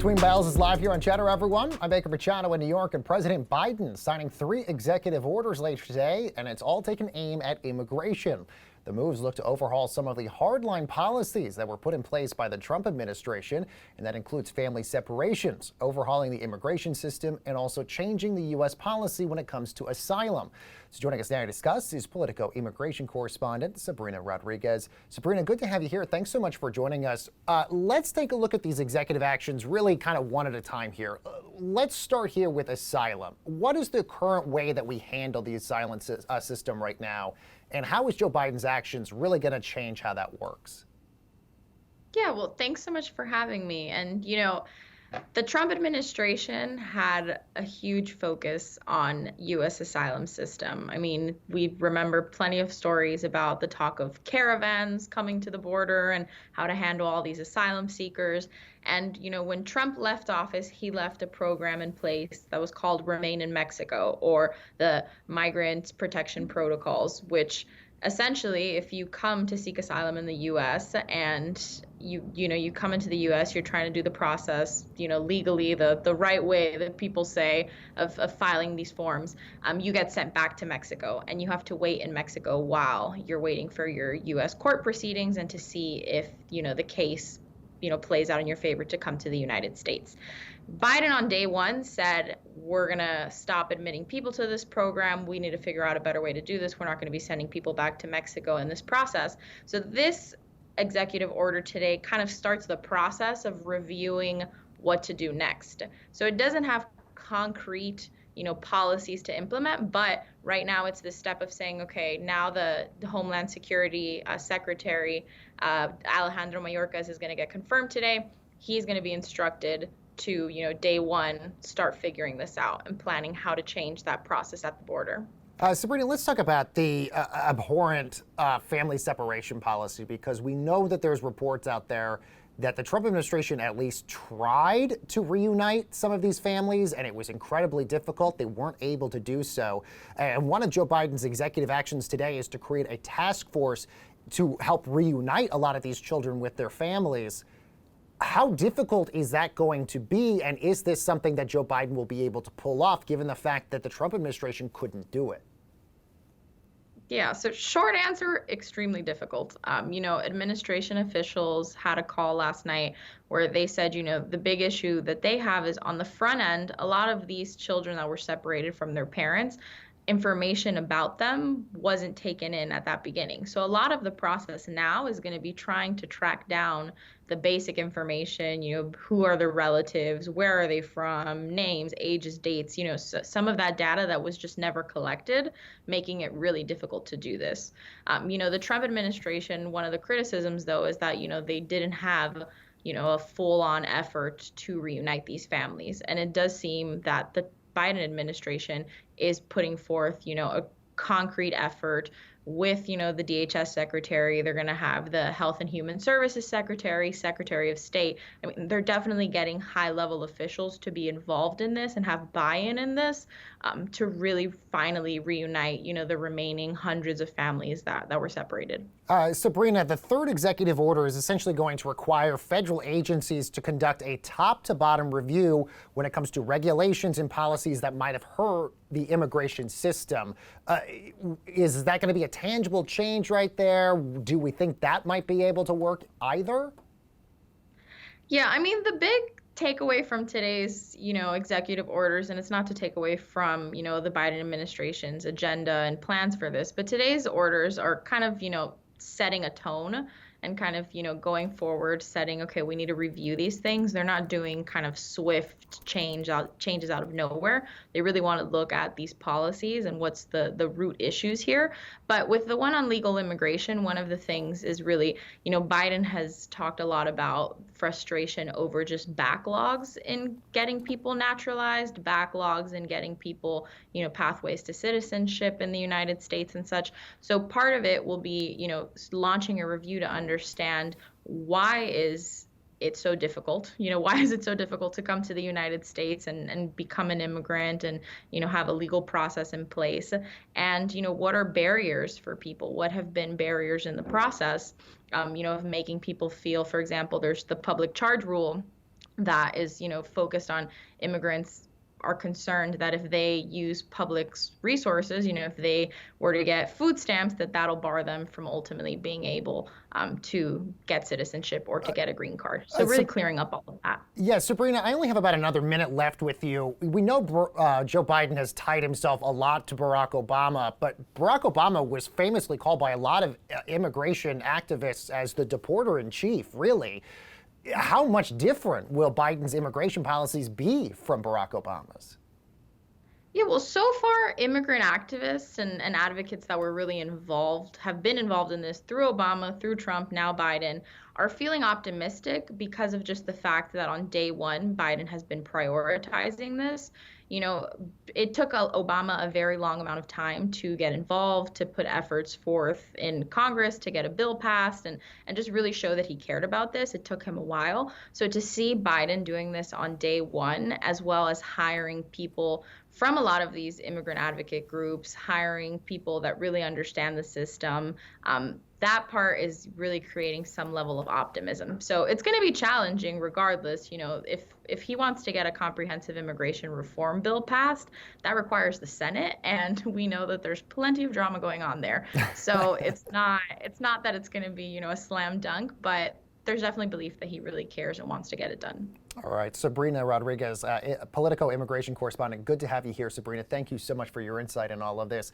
Between Bells is live here on Cheddar, everyone. I'm Baker Pachano in New York, and President Biden signing 3 executive orders later today, and it's all taken aim at immigration. The moves look to overhaul some of the hardline policies that were put in place by the Trump administration, and that includes family separations, overhauling the immigration system, and also changing the U.S. policy when it comes to asylum. So joining us now to discuss is Politico immigration correspondent Sabrina Rodriguez. Sabrina, good to have you here. Thanks so much for joining us. Let's take a look at these executive actions really kind of one at a time here. Let's start here with asylum. What is the current way that we handle the asylum system right now? And how is Joe Biden's actions really going to change how that works? Yeah, well, thanks so much for having me. And, the Trump administration had a huge focus on U.S. asylum system. I mean, we remember plenty of stories about the talk of caravans coming to the border and how to handle all these asylum seekers. And, when Trump left office, he left a program in place that was called Remain in Mexico, or the Migrant Protection Protocols, which essentially, if you come to seek asylum in the U.S. and you come into the U.S., you're trying to do the process, legally, the right way that people say of filing these forms, you get sent back to Mexico, and you have to wait in Mexico while you're waiting for your U.S. court proceedings and to see if, the case, plays out in your favor to come to the United States. Biden on day one said, we're going to stop admitting people to this program. We need to figure out a better way to do this. We're not going to be sending people back to Mexico in this process. So this executive order today kind of starts the process of reviewing what to do next. So it doesn't have concrete policies to implement, but right now it's this step of saying, okay, now the Homeland Security Secretary, Alejandro Mayorkas, is going to get confirmed today. He's going to be instructed to, day one, start figuring this out and planning how to change that process at the border. Sabrina, let's talk about the abhorrent family separation policy, because we know that there's reports out there that the Trump administration at least tried to reunite some of these families, and it was incredibly difficult. They weren't able to do so. And one of Joe Biden's executive actions today is to create a task force to help reunite a lot of these children with their families. How difficult is that going to be? And is this something that Joe Biden will be able to pull off, given the fact that the Trump administration couldn't do it? Yeah, so short answer, extremely difficult. Administration officials had a call last night where they said, the big issue that they have is on the front end, a lot of these children that were separated from their parents, information about them wasn't taken in at that beginning. So a lot of the process now is going to be trying to track down the basic information, who are their relatives, where are they from, names, ages, dates, some of that data that was just never collected, making it really difficult to do this. The Trump administration, one of the criticisms, though, is that, they didn't have a full-on effort to reunite these families. And it does seem that the Biden administration is putting forth, a concrete effort with, the DHS secretary. They're going to have the Health and Human Services secretary, Secretary of State. I mean, they're definitely getting high-level officials to be involved in this and have buy-in in this to really finally reunite, the remaining hundreds of families that were separated. Sabrina, the third executive order is essentially going to require federal agencies to conduct a top-to-bottom review when it comes to regulations and policies that might have hurt the immigration system. Is that going to be a tangible change right there? Do we think that might be able to work either? Yeah, I mean, the big takeaway from today's, executive orders, and it's not to take away from, the Biden administration's agenda and plans for this, but today's orders are kind of, setting a tone and kind of, going forward, setting, okay, we need to review these things. They're not doing kind of swift changes out of nowhere. They really want to look at these policies and what's the root issues here. But with the one on legal immigration, one of the things is really, Biden has talked a lot about frustration over just backlogs in getting people naturalized, backlogs in getting people, pathways to citizenship in the United States and such. So part of it will be, launching a review to understand why is it so difficult? Why is it so difficult to come to the United States and become an immigrant and, have a legal process in place? And, what are barriers for people? What have been barriers in the process, of making people feel, for example, there's the public charge rule that is, focused on immigrants are concerned that if they use public resources, if they were to get food stamps, that that'll bar them from ultimately being able to get citizenship or to get a green card. So really clearing up all of that. Yeah, Sabrina, I only have about another minute left with you. We know Joe Biden has tied himself a lot to Barack Obama, but Barack Obama was famously called by a lot of immigration activists as the deporter in chief, really. How much different will Biden's immigration policies be from Barack Obama's? Yeah, well, so far, immigrant activists and advocates that were really involved, have been involved in this through Obama, through Trump, now Biden, are feeling optimistic because of just the fact that on day one, Biden has been prioritizing this. You know, it took Obama a very long amount of time to get involved, to put efforts forth in Congress to get a bill passed and just really show that he cared about this. It took him a while. So to see Biden doing this on day one, as well as hiring people from a lot of these immigrant advocate groups, hiring people that really understand the system, that part is really creating some level of optimism. So it's going to be challenging regardless. If he wants to get a comprehensive immigration reform bill passed, that requires the Senate, and we know that there's plenty of drama going on there. So it's not that it's going to be, a slam dunk, but there's definitely belief that he really cares and wants to get it done. All right, Sabrina Rodriguez, Politico immigration correspondent. Good to have you here, Sabrina. Thank you so much for your insight in all of this.